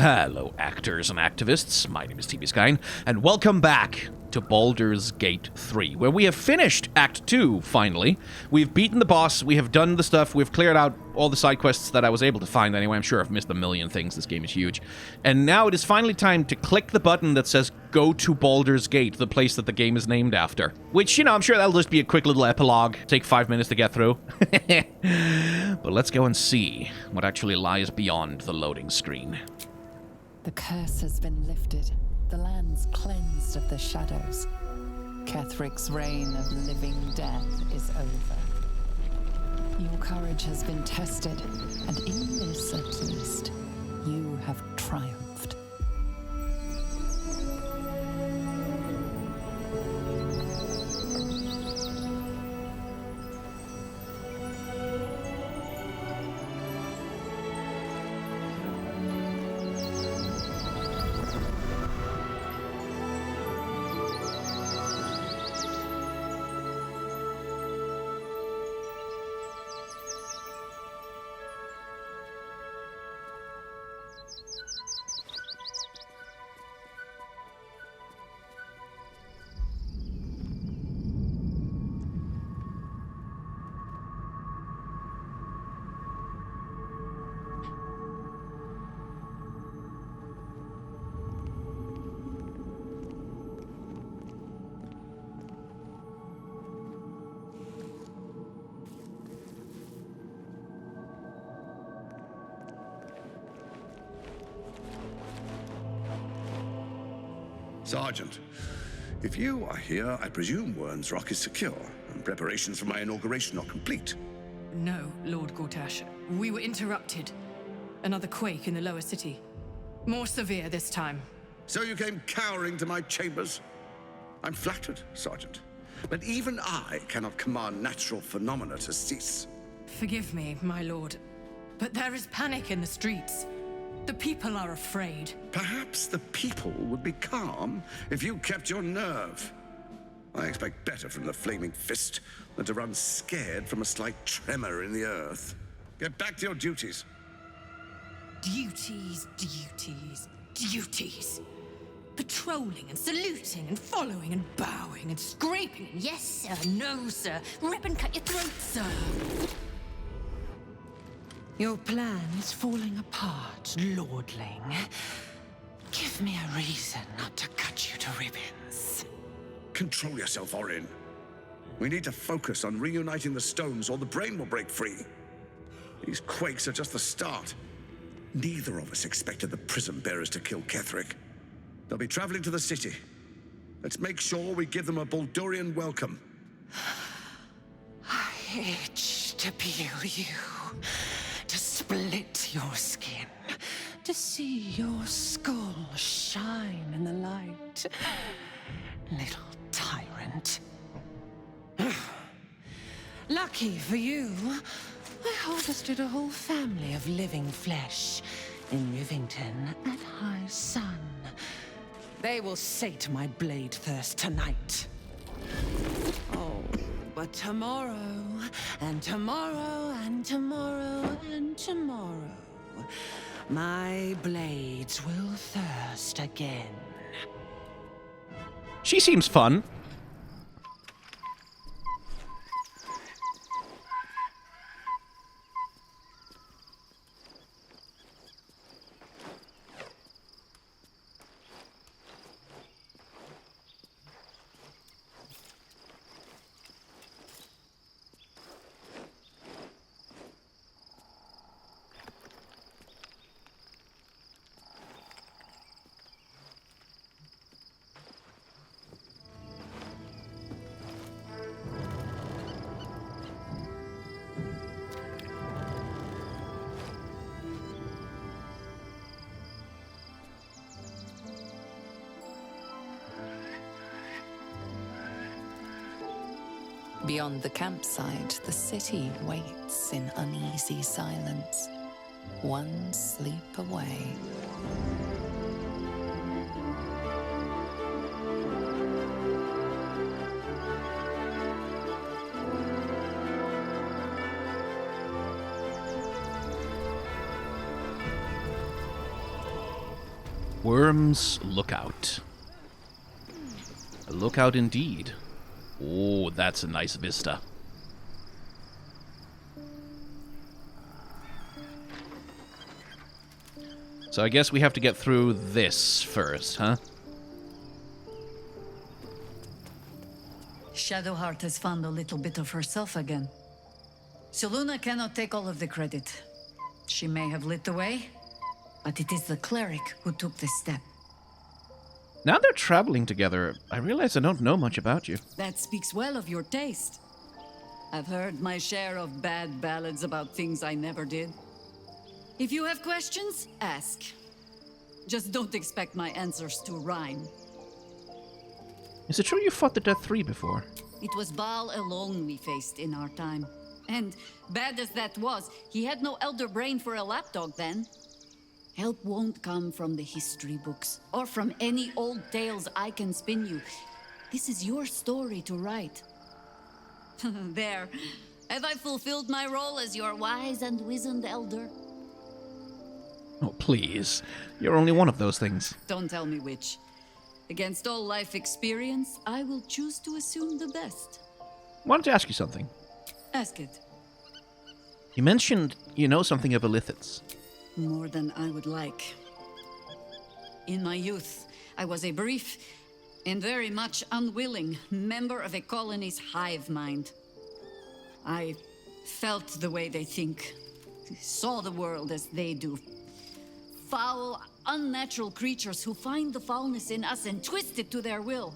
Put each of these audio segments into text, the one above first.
Hello, actors and activists. My name is TBSkyen, and welcome back to Baldur's Gate 3, where we have finished Act 2, finally. We've beaten the boss, we have done the stuff, we've cleared out all the side quests that I was able to find anyway. I'm sure I've missed a million things, this game is huge. And now it is finally time to click the button that says, go to Baldur's Gate, the place that the game is named after. Which, you know, I'm sure that'll just be a quick little epilogue, take 5 minutes to get through. But let's go and see what actually lies beyond the loading screen. The curse has been lifted. The land's cleansed of the shadows. Kethric's reign of living death is over. Your courage has been tested, and in this at least, you have triumphed. Sergeant, if you are here, I presume Wern's Rock is secure, and preparations for my inauguration are complete. No, Lord Gortash. We were interrupted. Another quake in the lower city. More severe this time. So you came cowering to my chambers? I'm flattered, Sergeant, but even I cannot command natural phenomena to cease. Forgive me, my lord, but there is panic in the streets. The people are afraid. Perhaps the people would be calm if you kept your nerve. I expect better from the Flaming Fist than to run scared from a slight tremor in the earth. Get back to your duties. Duties, duties, duties. Patrolling and saluting and following and bowing and scraping. Yes, sir. No, sir. Rip and cut your throat, sir. Your plan is falling apart, lordling. Give me a reason not to cut you to ribbons. Control yourself, Orin. We need to focus on reuniting the stones or the brain will break free. These quakes are just the start. Neither of us expected the prism bearers to kill Kethric. They'll be traveling to the city. Let's make sure we give them a Baldurian welcome. I itch to peel you. To split your skin, to see your skull shine in the light. Little tyrant. Lucky for you, I harvested a whole family of living flesh in Rivington at high sun. They will sate my blade thirst tonight. Oh, but tomorrow, and tomorrow, and tomorrow, and tomorrow, my blades will thirst again. She seems fun. Beyond the campsite, the city waits in uneasy silence, one sleep away. Worm's Lookout. A lookout indeed. Oh, that's a nice vista. So I guess we have to get through this first, huh? Shadowheart has found a little bit of herself again. Seluna cannot take all of the credit. She may have lit the way, but it is the cleric who took this step. Now they're traveling together, I realize I don't know much about you. That speaks well of your taste. I've heard my share of bad ballads about things I never did. If you have questions, ask. Just don't expect my answers to rhyme. Is it true you fought the Death 3 before? It was Baal alone we faced in our time. And bad as that was, he had no elder brain for a lapdog then. Help won't come from the history books, or from any old tales I can spin you. This is your story to write. There. Have I fulfilled my role as your wise and wizened elder? Oh, please. You're only one of those things. Don't tell me which. Against all life experience, I will choose to assume the best. I wanted to ask you something. Ask it. You mentioned you know something of Illithids. More than I would like. In my youth, I was a brief and very much unwilling member of a colony's hive mind. I felt the way they think, saw the world as they do. Foul, unnatural creatures who find the foulness in us and twist it to their will.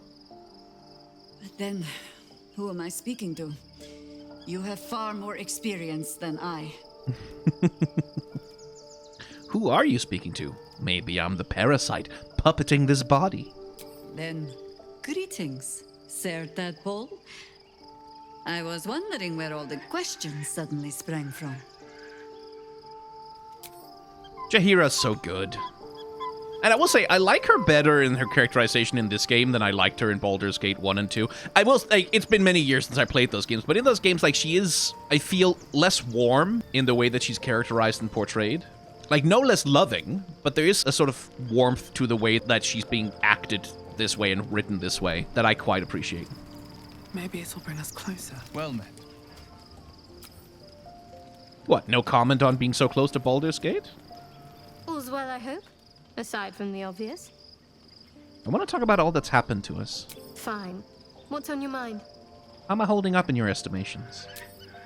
But then, who am I speaking to? You have far more experience than I. Who are you speaking to? Maybe I'm the parasite puppeting this body. Then, greetings, Sir Tadpole. I was wondering where all the questions suddenly sprang from. Jaheira's so good. And I will say, I like her better in her characterization in this game than I liked her in Baldur's Gate 1 and 2. I will say, it's been many years since I played those games, but in those games, like, she is, I feel, less warm in the way that she's characterized and portrayed. Like, no less loving, but there is a sort of warmth to the way that she's being acted this way and written this way that I quite appreciate. Maybe it'll bring us closer. Well met. What, no comment on being so close to Baldur's Gate? All's well, I hope. Aside from the obvious. I want to talk about all that's happened to us. Fine. What's on your mind? How am I holding up in your estimations?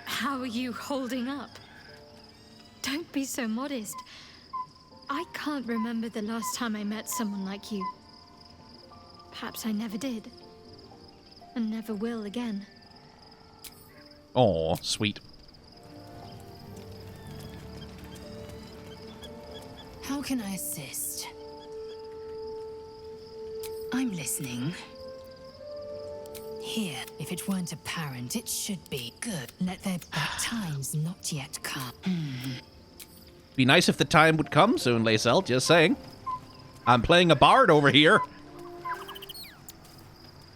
How are you holding up? Don't be so modest. I can't remember the last time I met someone like you. Perhaps I never did. And never will again. Aw, sweet. How can I assist? I'm listening. Here, if it weren't apparent, it should be good. Let there be that time's not yet come. Be nice if the time would come soon, lae'zel, just saying. I'm playing a bard over here.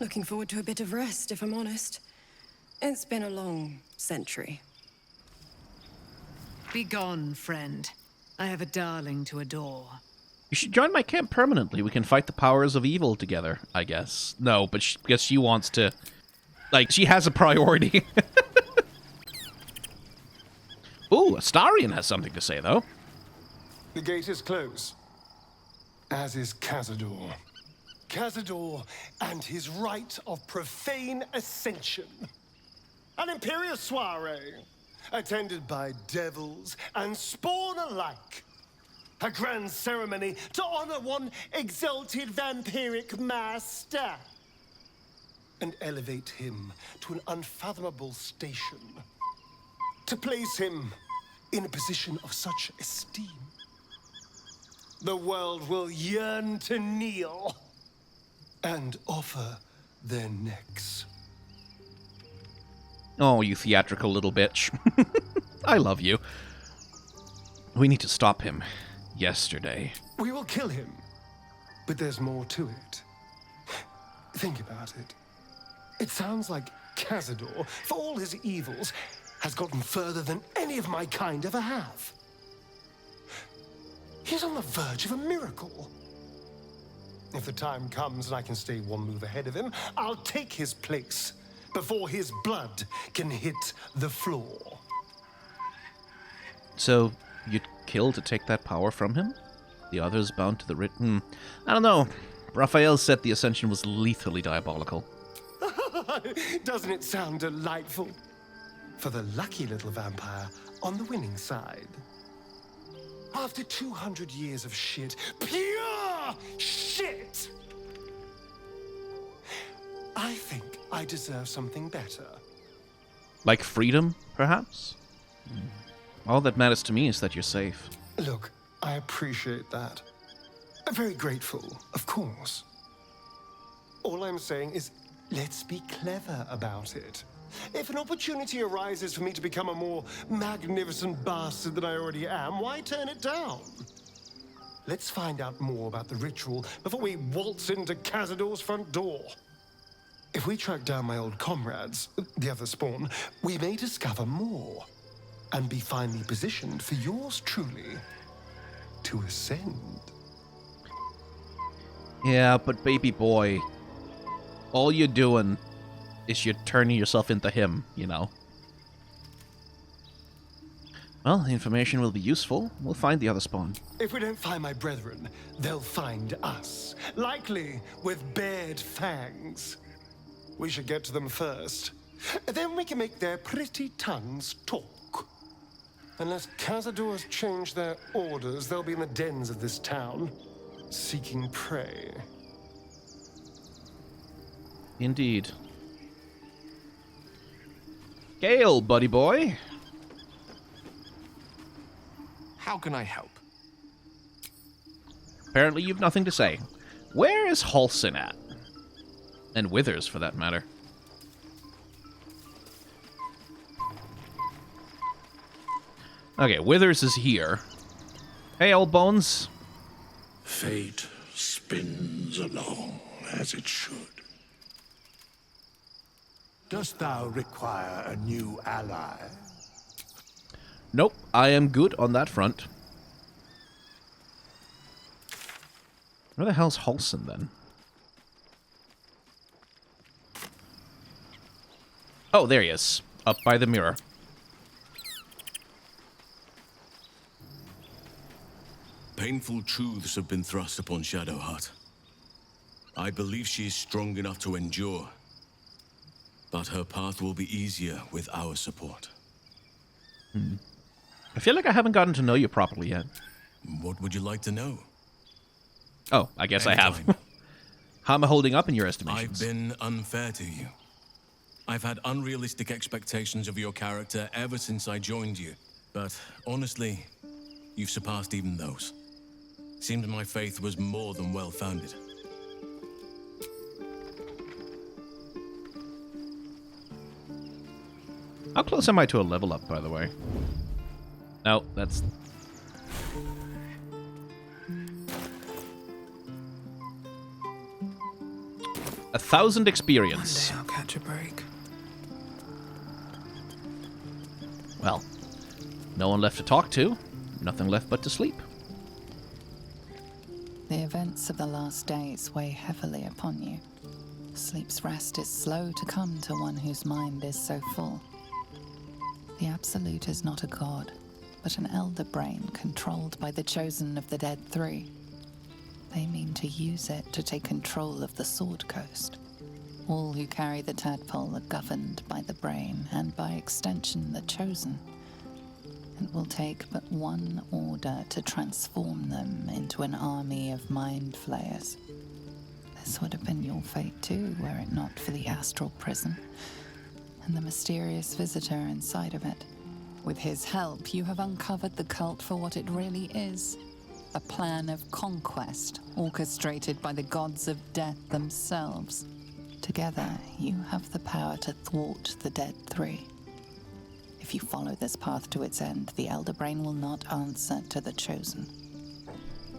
Looking forward to a bit of rest, if I'm honest. It's been a long century. Be gone, friend. I have a darling to adore. You should join my camp permanently. We can fight the powers of evil together, I guess. No, but I guess she wants to... Like, she has a priority. Ooh, Astarion has something to say, though. The gate is closed, as is Cazador. Cazador and his rite of profane ascension. An imperial soiree, attended by devils and spawn alike. A grand ceremony to honor one exalted vampiric master. And elevate him to an unfathomable station. To place him in a position of such esteem. The world will yearn to kneel and offer their necks. Oh, you theatrical little bitch. I love you. We need to stop him. Yesterday. We will kill him, but there's more to it. Think about it. It sounds like Cazador, for all his evils, has gotten further than any of my kind ever have. He's on the verge of a miracle. If the time comes and I can stay one move ahead of him, I'll take his place before his blood can hit the floor. So, you'd kill to take that power from him? The others bound to the written... I don't know. Raphael said the Ascension was lethally diabolical. Doesn't it sound delightful? For the lucky little vampire on the winning side. After 200 years of shit, pure shit, I think I deserve something better. Like freedom, perhaps? All that matters to me is that you're safe. Look, I appreciate that. I'm very grateful, of course. All I'm saying is, let's be clever about it. If an opportunity arises for me to become a more magnificent bastard than I already am, why turn it down? Let's find out more about the ritual before we waltz into Cazador's front door. If we track down my old comrades, the other spawn, we may discover more and be finally positioned for yours truly to ascend. Yeah, but baby boy, all you're doing is you're turning yourself into him, you know. Well, the information will be useful. We'll find the other spawn. If we don't find my brethren, they'll find us. Likely with bared fangs. We should get to them first. Then we can make their pretty tongues talk. Unless Cazador has changed their orders, they'll be in the dens of this town, seeking prey. Indeed. Gale, buddy boy. How can I help? Apparently you've nothing to say. Where is Halsin at? And Withers, for that matter. Okay, Withers is here. Hey, old bones. Fate spins along as it should. Dost thou require a new ally? Nope, I am good on that front. Where the hell's Halsin, then? Oh, there he is. Up by the mirror. Painful truths have been thrust upon Shadowheart. I believe she is strong enough to endure. But her path will be easier with our support. I feel like I haven't gotten to know you properly yet. What would you like to know? Oh, I guess I have. How am I holding up in your estimations? I've been unfair to you. I've had unrealistic expectations of your character ever since I joined you. But honestly, you've surpassed even those. Seems my faith was more than well-founded. How close am I to a level up, by the way? No, that's... a 1,000 experience. One day I'll catch a break. Well, no one left to talk to. Nothing left but to sleep. The events of the last days weigh heavily upon you. Sleep's rest is slow to come to one whose mind is so full. The Absolute is not a god, but an elder brain controlled by the chosen of the Dead Three. They mean to use it to take control of the Sword Coast. All who carry the tadpole are governed by the brain, and by extension the chosen. It will take but one order to transform them into an army of mind flayers. This would have been your fate too, were it not for the Astral prism and the mysterious visitor inside of it. With his help, you have uncovered the cult for what it really is. A plan of conquest orchestrated by the gods of death themselves. Together, you have the power to thwart the Dead Three. If you follow this path to its end, the Elder Brain will not answer to the Chosen.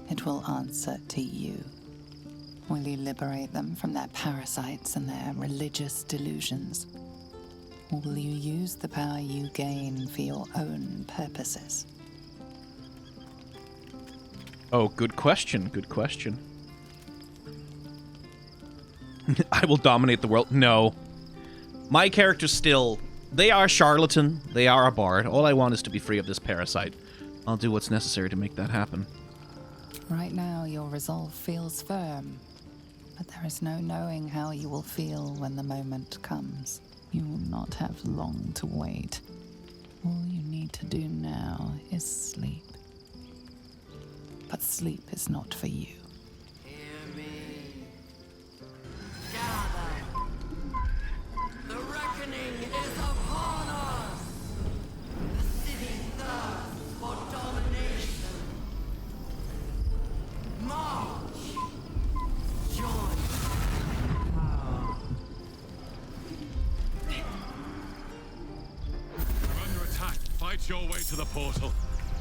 It will answer to you. Will you liberate them from their parasites and their religious delusions? Or will you use the power you gain for your own purposes? Oh, good question, good question. I will dominate the world. No. My character's still... They are charlatan. They are a bard. All I want is to be free of this parasite. I'll do what's necessary to make that happen. Right now, your resolve feels firm, but there is no knowing how you will feel when the moment comes. You will not have long to wait. All you need to do now is sleep. But sleep is not for you. Hear me. Gather. The reckoning is upon us. The city thirsts for domination. March. Join. We're under attack. Fight your way to the portal.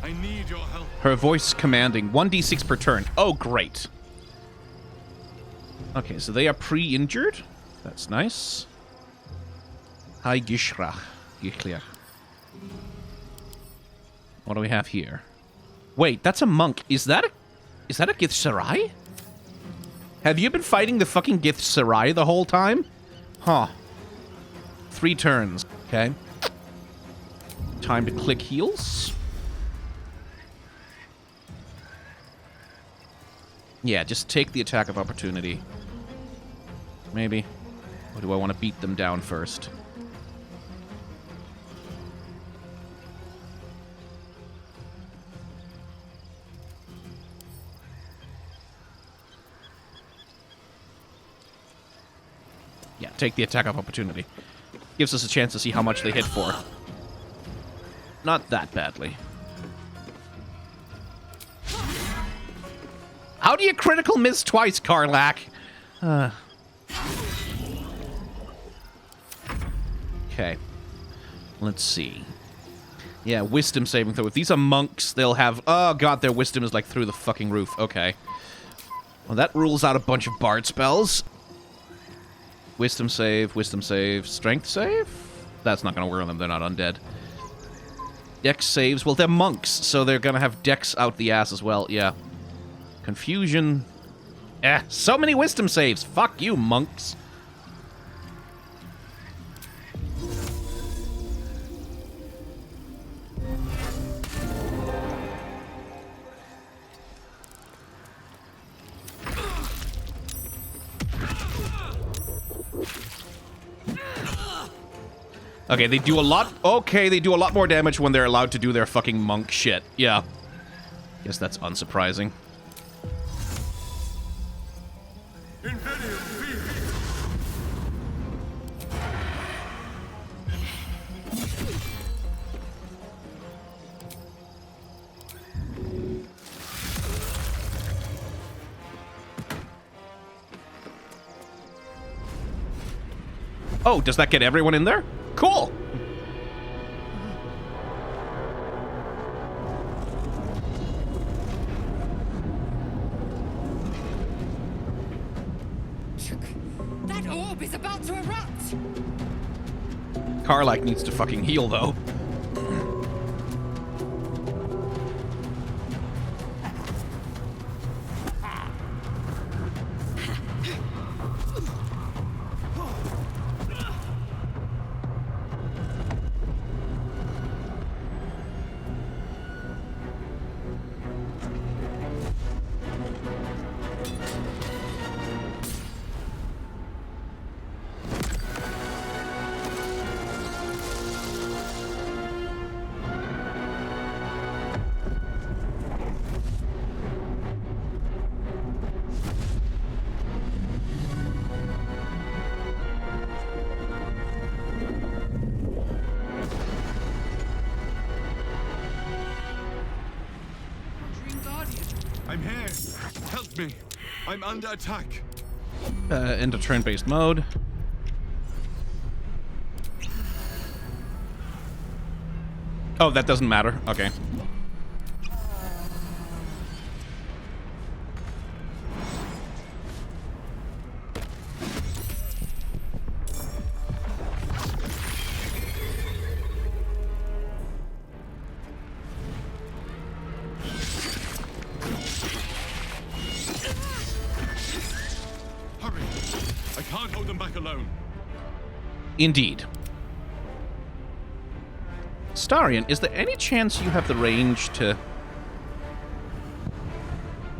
I need your help. Her voice commanding 1d6 per turn. Oh, great. Okay, so they are pre-injured. That's nice. Hi, Gishrach. Gichliach. What do we have here? Wait, that's a monk. Is that a Gith Sarai? Have you been fighting the fucking Gith Sarai the whole time? Huh. 3 turns. Okay. Time to click heals. Yeah, just take the attack of opportunity. Maybe. Or do I want to beat them down first? Yeah, take the attack of opportunity. Gives us a chance to see how much they hit for. Not that badly. How do you critical miss twice, Karlach? Okay. Let's see. Yeah, wisdom saving throw. If these are monks, they'll have... Oh, God, their wisdom is, like, through the fucking roof. Okay. Well, that rules out a bunch of bard spells. Wisdom save, strength save? That's not going to work on them. They're not undead. Dex saves. Well, they're monks, so they're going to have dex out the ass as well. Yeah. Confusion. So many wisdom saves. Fuck you, monks. Okay, they do a lot... Okay, they do a lot more damage when they're allowed to do their fucking monk shit. Yeah. Guess that's unsurprising. Oh, does that get everyone in there? Cool! That orb is about to erupt! Karlach needs to fucking heal, though. I'm here. Help me. I'm under attack. Into turn-based mode. Oh, that doesn't matter. Okay. can't hold them back alone. Indeed. Starion, is there any chance you have the range to...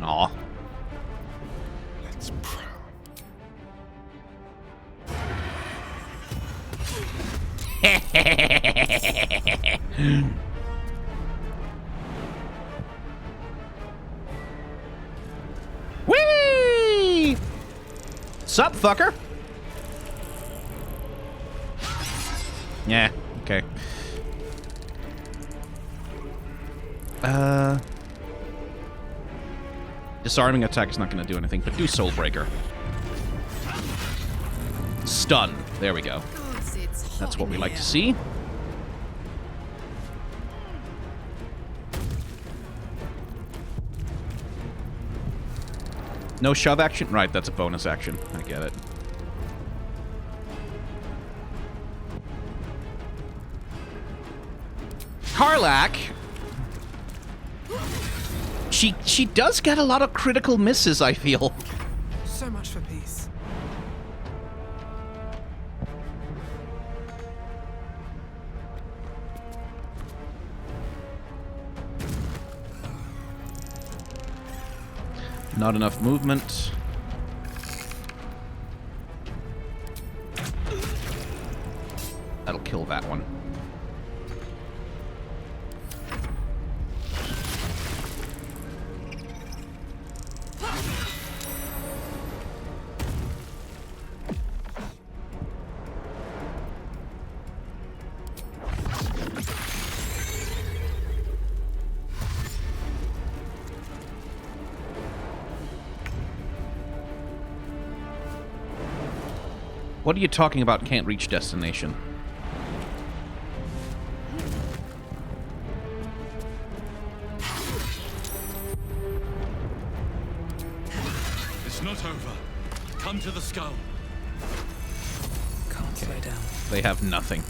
Aw. Let's pray. Whee! Sup, fucker? Yeah, okay. Disarming attack is not going to do anything, but do Soul Breaker. Stun. There we go. That's what we like to see. No shove action? Right, that's a bonus action. I get it. Karlach. She does get a lot of critical misses, I feel. So much for peace. Not enough movement. That'll kill that one. What are you talking about can't reach destination? It's not over. Come to the skull. Can't slow down. They have nothing.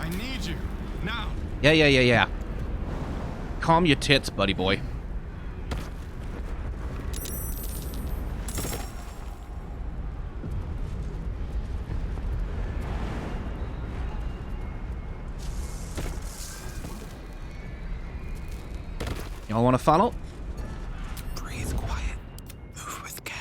I need you. Now. Yeah. Calm your tits, buddy boy. Y'all want to follow? Breathe quiet. Move with care.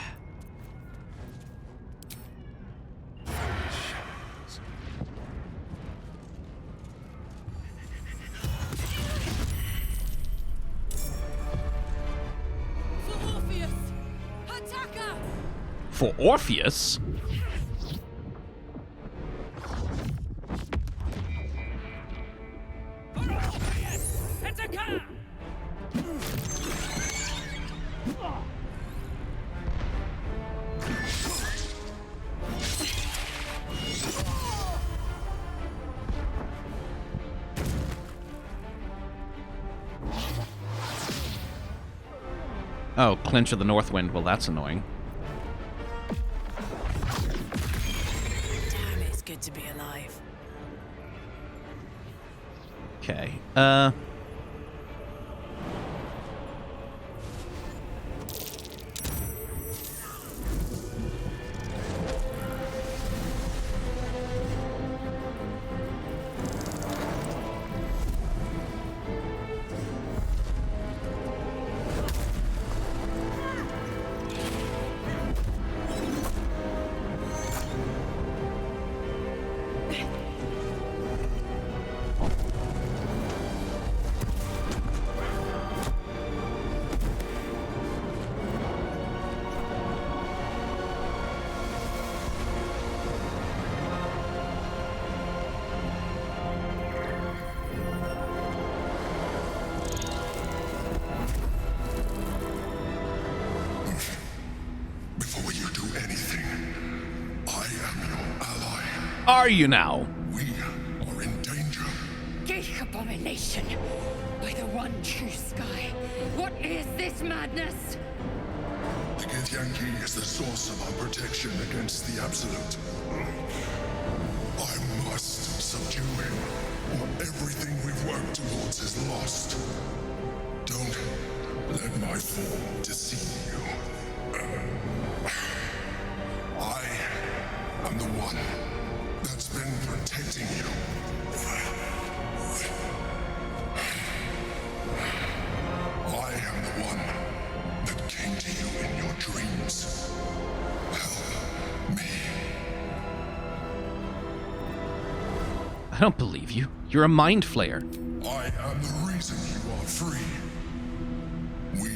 For Orpheus! Attacker! For Orpheus? Attacker! Oh, Clinch of the Northwind. Well, that's annoying. Damn, it's good to be alive. Okay. Before you do anything, I am your ally. Are you now? We are in danger. Geek abomination! By the one true sky, what is this madness? The Githyanki is the source of our protection against the Absolute. I must subdue him, or everything we've worked towards is lost. Don't let my form deceive you. I don't believe you. You're a mind flayer. I am the reason you are free. We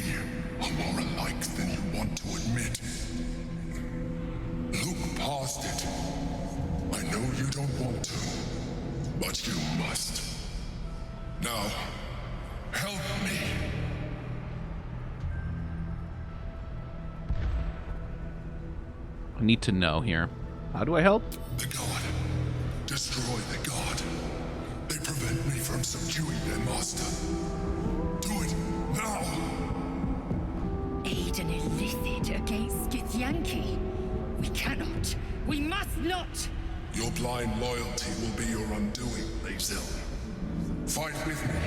are more alike than you want to admit. Look past it. I know you don't want to, but you must. Now, help me. I need to know here. How do I help? The god. Destroy the god. They prevent me from subduing their master. Do it now! Aid an illithid against Githyanki. We cannot. We must not. Your blind loyalty will be your undoing, lae'zel. Fight with me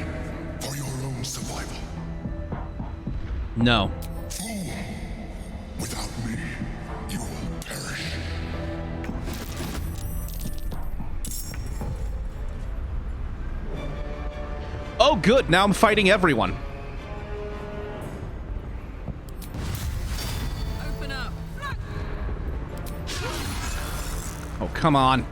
for your own survival. No. Fool! Without me, you will perish. Oh, good. Now I'm fighting everyone. Open up. Oh, come on.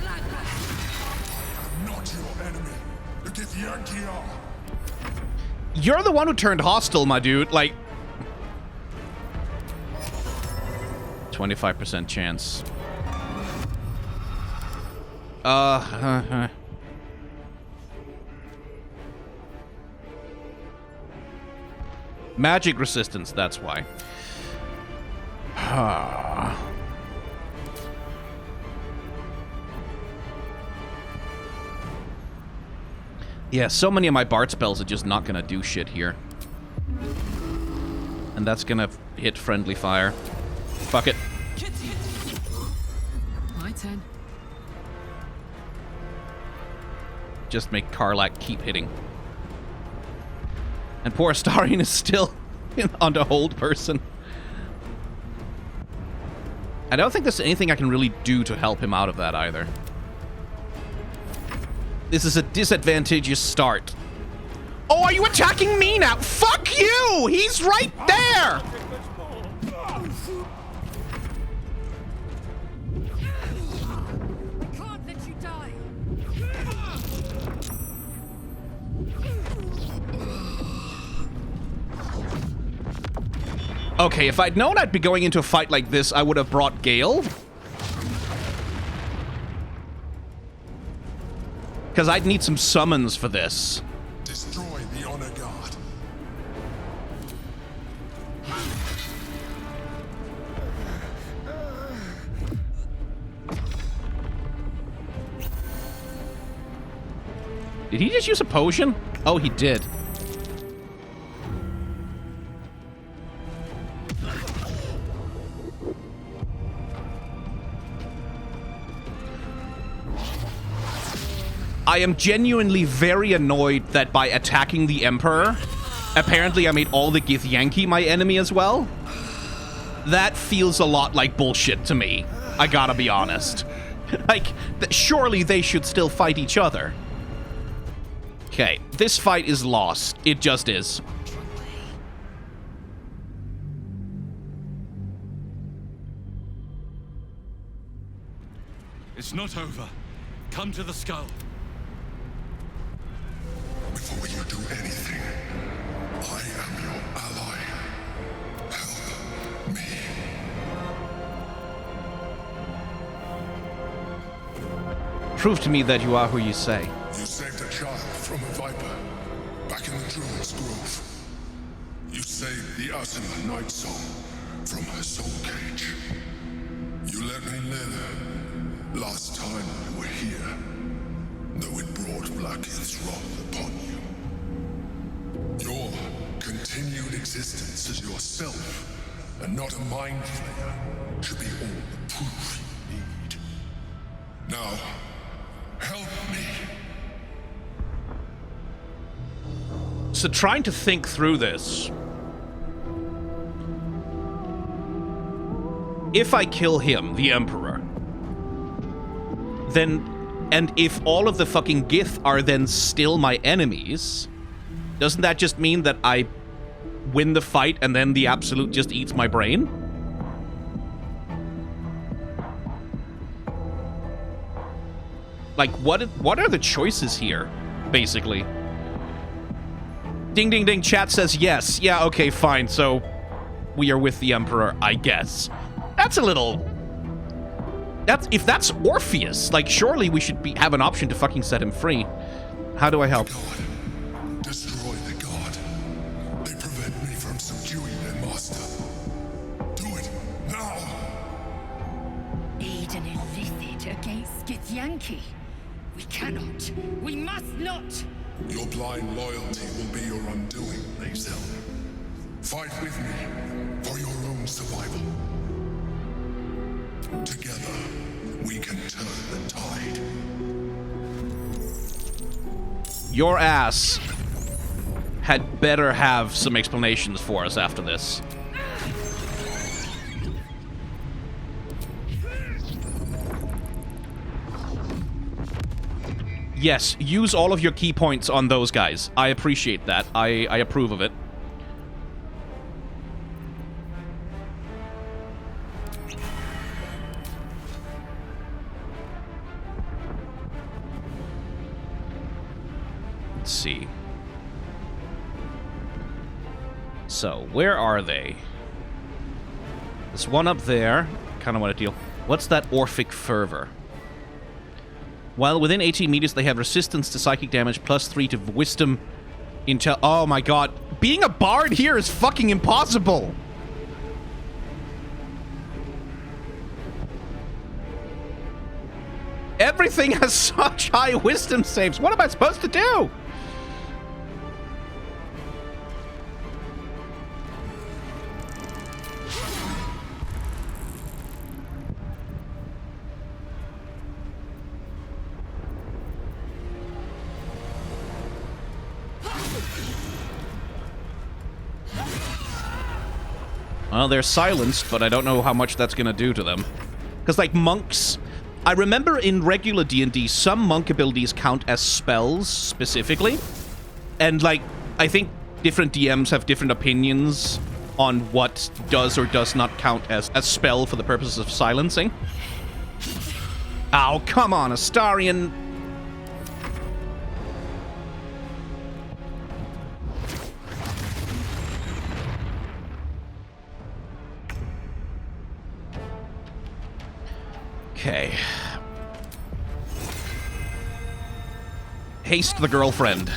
I'm not your enemy. The Githyanki are. You're the one who turned hostile, my dude. Like... 25% chance. Magic resistance, that's why. Yeah, so many of my Bard spells are just not gonna do shit here. And that's gonna hit friendly fire. Fuck it. My turn. Just make Karlak keep hitting. And poor Astarion is still on the hold person. I don't think there's anything I can really do to help him out of that either. This is a disadvantageous start. Oh, are you attacking me now? Fuck you! He's right there! Can't let you die. Okay, if I'd known I'd be going into a fight like this, I would have brought Gale. Because I'd need some summons for this. Destroy the honor guard. Did he just use a potion? Oh, he did. I am genuinely very annoyed that by attacking the Emperor, apparently I made all the Githyanki my enemy as well. That feels a lot like bullshit to me. I gotta be honest. Like, surely they should still fight each other. Okay, this fight is lost. It just is. It's not over. Come to the skull. Before you do anything, I am your ally. Help me. Prove to me that you are who you say. You saved a child from a viper back in the Druid's Grove. You saved the Ursula Night Soul from her soul cage. You let me live last time you were here, though it brought Blackith's wrath upon you. Your continued existence as yourself, and not a mind flayer, should be all the proof you need. Now, help me. So trying to think through this. If I kill him, the Emperor, then, and if all of the fucking gith are then still my enemies, doesn't that just mean that I win the fight and then the Absolute just eats my brain? Like, what are the choices here, basically? Ding, ding, ding. Chat says yes. Yeah, okay, fine. So, we are with the Emperor, I guess. That's a little... If that's Orpheus, like, surely we should have an option to fucking set him free. How do I help? God. Destroy the god. They prevent me from subduing their master. Do it now. Aid an illicit against Githyanki. We cannot. We must not. Your blind loyalty will be your undoing, lae'zel. Fight with me for your own survival. Together, we can turn the tide. Your ass had better have some explanations for us after this. Yes, use all of your key points on those guys. I appreciate that. I approve of it. Let's see. So, where are they? There's one up there. Kind of want to deal. What's that Orphic Fervor? While within 18 meters, they have resistance to psychic damage, +3 to wisdom, intel. Oh my god. Being a bard here is fucking impossible! Everything has such high wisdom saves. What am I supposed to do? Well, they're silenced, but I don't know how much that's gonna do to them. Because, like, monks... I remember in regular D&D, some monk abilities count as spells, specifically. And, like, I think different DMs have different opinions on what does or does not count as a spell for the purposes of silencing. Oh, come on, Astarion... Okay. Haste the girlfriend.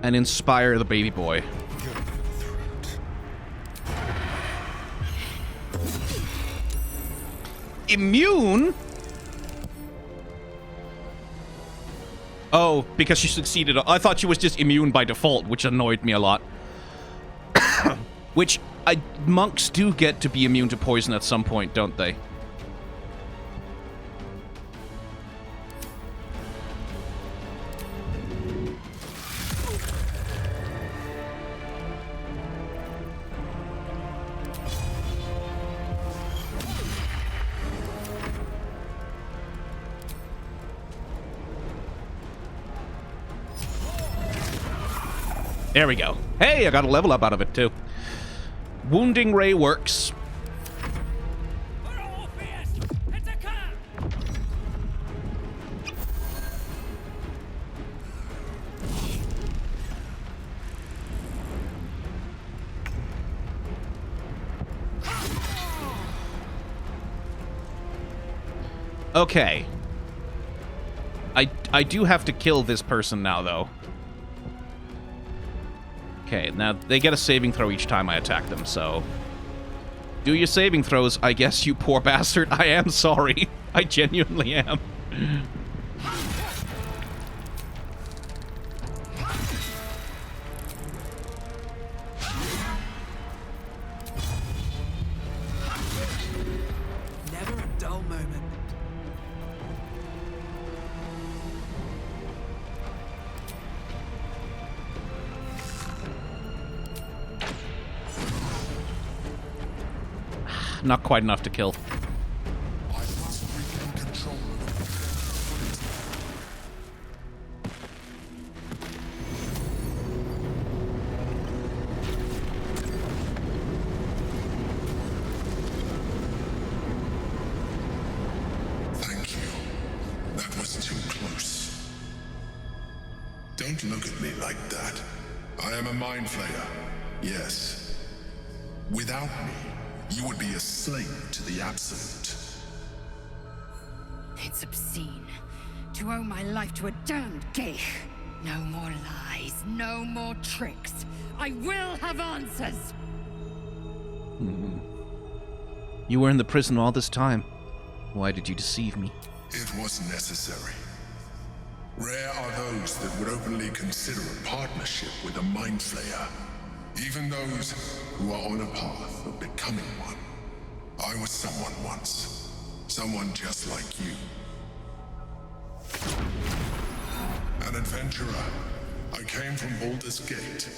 And inspire the baby boy. Immune? Oh, because she succeeded. I thought she was just immune by default, which annoyed me a lot. Which, monks do get to be immune to poison at some point, don't they? There we go. Hey, I got a level up out of it, too. Wounding Ray works. Okay. I do have to kill this person now, though. Okay, now they get a saving throw each time I attack them, so... Do your saving throws, I guess, you poor bastard. I am sorry. I genuinely am. Never a dull moment. Not quite enough to kill. I must regain control of it. Don't look at me like that. I am a mind flayer, yes. Without me, you would be a slave to the Absolute. It's obscene to owe my life to a damned gith. No more lies, no more tricks. I will have answers. You were in the prison all this time. Why did you deceive me? It was necessary. Rare are those that would openly consider a partnership with a mind flayer. Even those who are on a path of becoming one. I was someone once. Someone just like you. An adventurer. I came from Baldur's Gate,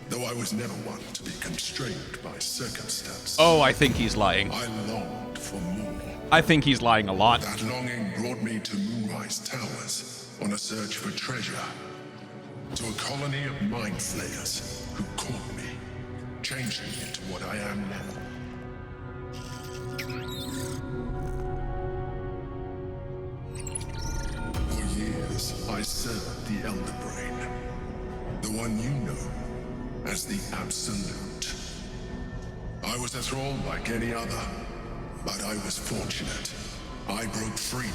though I was never one to be constrained by circumstance. Oh, I think he's lying. I longed for more. I think he's lying a lot. That longing brought me to Moonrise Towers on a search for treasure. To a colony of mind flayers who caught me, changed me into what I am now. For years, I served the Elder Brain, the one you know as the Absolute. I was a thrall like any other, but I was fortunate. I broke free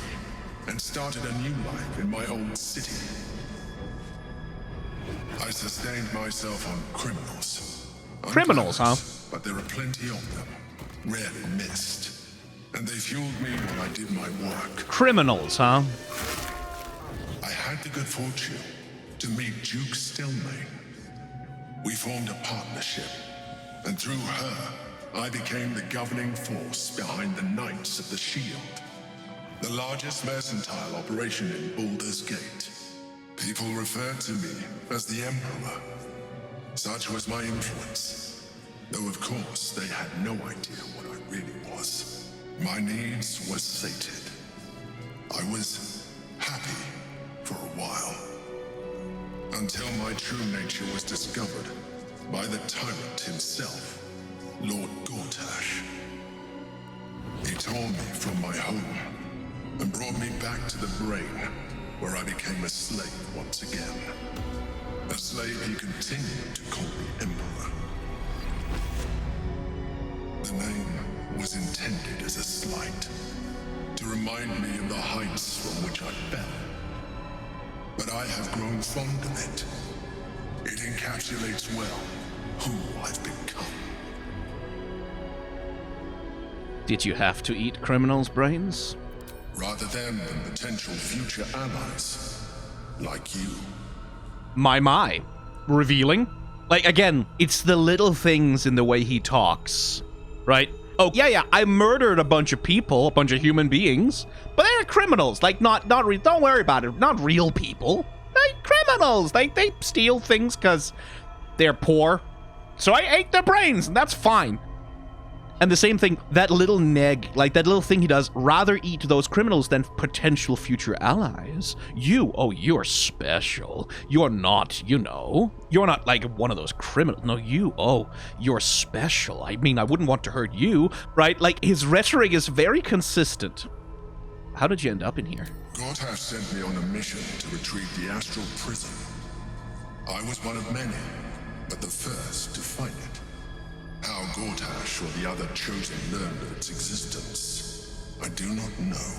and started a new life in my old city. I sustained myself on criminals. Criminals, huh? But there are plenty of them, rarely missed. And they fueled me while I did my work. Criminals, huh? I had the good fortune to meet Duke Stillmain. We formed a partnership, and through her, I became the governing force behind the Knights of the Shield, the largest mercantile operation in Baldur's Gate. People referred to me as the Emperor. Such was my influence, though of course they had no idea what I really was. My needs were sated. I was happy for a while, until my true nature was discovered by the tyrant himself, Lord Gortash. He tore me from my home and brought me back to the Brain, where I became a slave once again. A slave he continued to call me Emperor. The name was intended as a slight, to remind me of the heights from which I fell. But I have grown fond of it. It encapsulates well who I've become. Did you have to eat criminals' brains? Rather than potential future allies, like you. My. Revealing? Like, again, it's the little things in the way he talks, right? Oh, yeah, I murdered a bunch of people, a bunch of human beings, but they're criminals. Like, not don't worry about it. Not real people. They're criminals. They steal things because they're poor. So I ate their brains, and that's fine. And the same thing, that little neg, like that little thing he does, rather eat those criminals than potential future allies. You're special. You're not, you're not like one of those criminals. No, you're special. I mean, I wouldn't want to hurt you, right? Like, his rhetoric is very consistent. How did you end up in here? Gortash sent me on a mission to retrieve the Astral prism. I was one of many, but the first to find it. How Gortash or the other chosen learned of its existence, I do not know.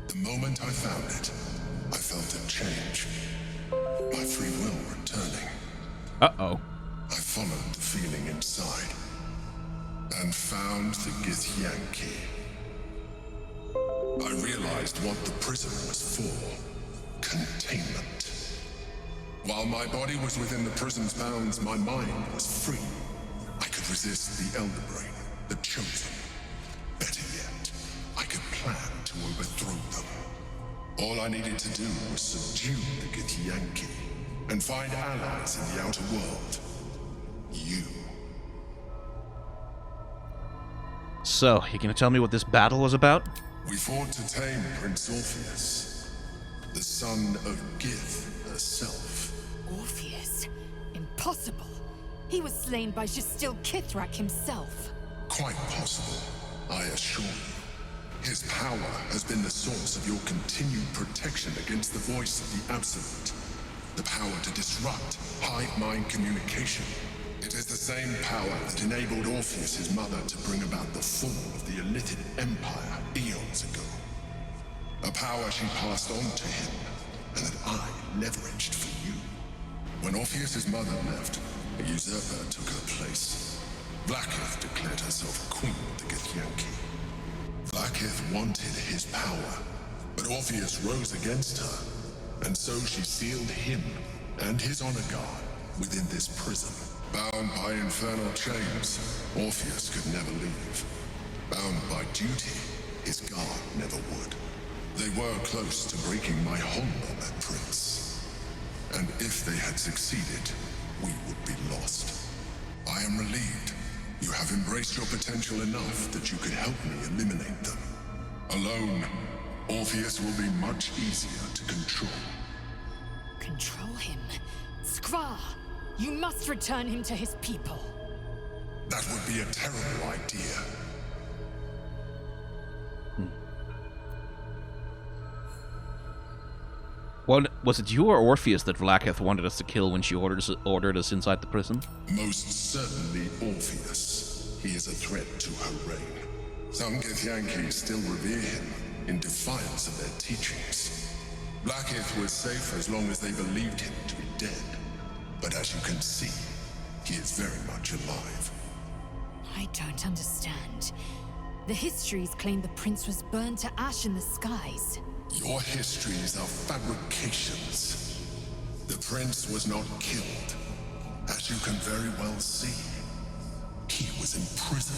The moment I found it, I felt it change. My free will returning. Uh-oh. I followed the feeling inside, and found the githyan key. I realized what the prism was for. Containment. While my body was within the prison's bounds, my mind was free. I could resist the Elder Brain, the Chosen. Better yet, I could plan to overthrow them. All I needed to do was subdue the githyan key and find allies in the outer world. You. So, you gonna tell me what this battle was about? We fought to tame Prince Orpheus, the son of Gith herself. Orpheus? Impossible. He was slain by Justil Kithrak himself. Quite possible, I assure you. His power has been the source of your continued protection against the voice of the Absolute. The power to disrupt hive mind communication. It is the same power that enabled Orpheus's mother to bring about the fall of the Illithid Empire eons ago. A power she passed on to him, and that I leveraged for you. When Orpheus's mother left, a usurper took her place. Blackith declared herself queen of the Githyanki. Blackith wanted his power, but Orpheus rose against her, and so she sealed him and his honor guard within this prison. Bound by infernal chains, Orpheus could never leave. Bound by duty, his guard never would. They were close to breaking my hold on that prince. And if they had succeeded, we would be lost. I am relieved. You have embraced your potential enough that you could help me eliminate them. Alone, Orpheus will be much easier to control. Control him? Skra! You must return him to his people. That would be a terrible idea. Well, was it you or Orpheus that Vlaakith wanted us to kill when she ordered us inside the prison? Most certainly Orpheus. He is a threat to her reign. Some Githyanki still revere him, in defiance of their teachings. Blackith was safe as long as they believed him to be dead. But as you can see, he is very much alive. I don't understand. The histories claim the prince was burned to ash in the skies. Your histories are fabrications. The prince was not killed. As you can very well see, he was in prison.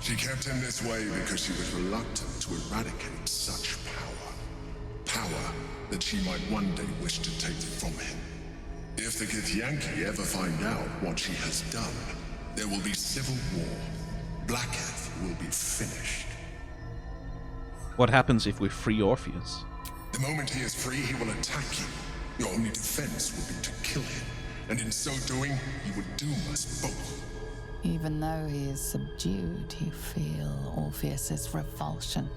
She kept him this way because she was reluctant to eradicate such power. Power that she might one day wish to take from him. If the Githyanki ever find out what she has done, there will be civil war. Blackith will be finished. What happens if we free Orpheus? The moment he is free, he will attack you. Your only defense will be to kill him, and in so doing, he would doom us both. Even though he is subdued, you feel Orpheus's revulsion,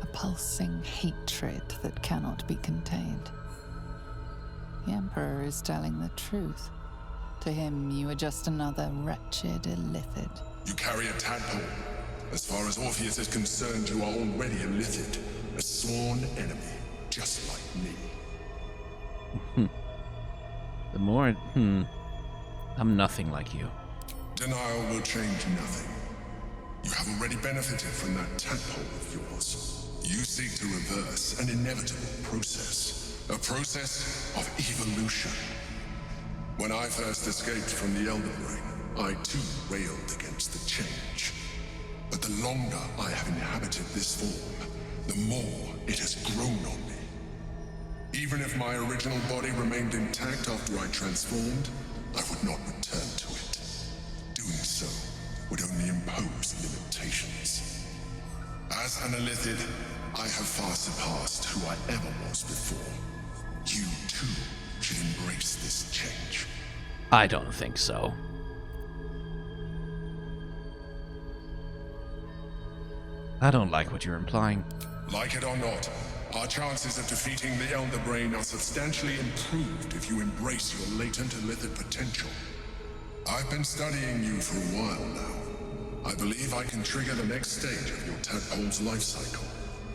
a pulsing hatred that cannot be contained. The Emperor is telling the truth. To him, you are just another wretched Illithid. You carry a tadpole. As far as Orpheus is concerned, you are already a Illithid, a sworn enemy, just like me. The more, I'm nothing like you. Denial will change nothing. You have already benefited from that tadpole of yours. You seek to reverse an inevitable process. A process of evolution. When I first escaped from the Elder Brain, I too railed against the change. But the longer I have inhabited this form, the more it has grown on me. Even if my original body remained intact after I transformed, I would not return to it. Doing so would only impose limitations. As an Illithid, I have far surpassed who I ever was before. You too should embrace this change. I don't think so. I don't like what you're implying. Like it or not, our chances of defeating the Elder Brain are substantially improved if you embrace your latent Illithid potential. I've been studying you for a while now. I believe I can trigger the next stage of your tadpole's life cycle,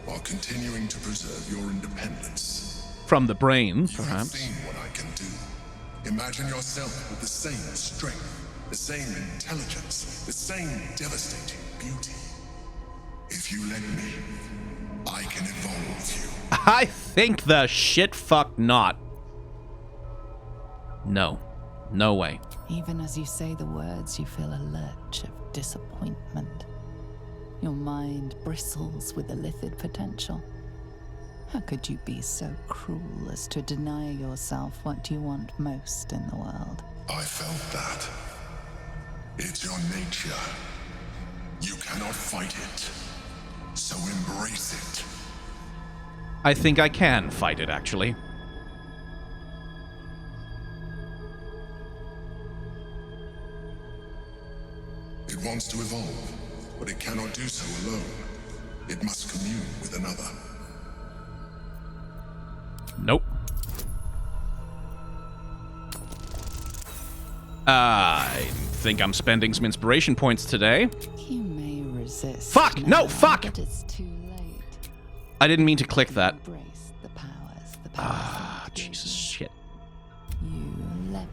while continuing to preserve your independence. From the brain, perhaps. You've seen what I can do. Imagine yourself with the same strength, the same intelligence, the same devastating beauty. If you let me, I can evolve you. I think the shit fuck not. No. No way. Even as you say the words, you feel a lurch of disappointment. Your mind bristles with Illithid potential. How could you be so cruel as to deny yourself what you want most in the world? I felt that. It's your nature. You cannot fight it. So embrace it. I think I can fight it, actually. It wants to evolve, but it cannot do so alone. It must commune with another. Nope. I think I'm spending some inspiration points today. You may resist. Fuck! now, No, fuck! But it's too late. I didn't mean to click that. Embrace the powers. Ah, Jesus shit. You let.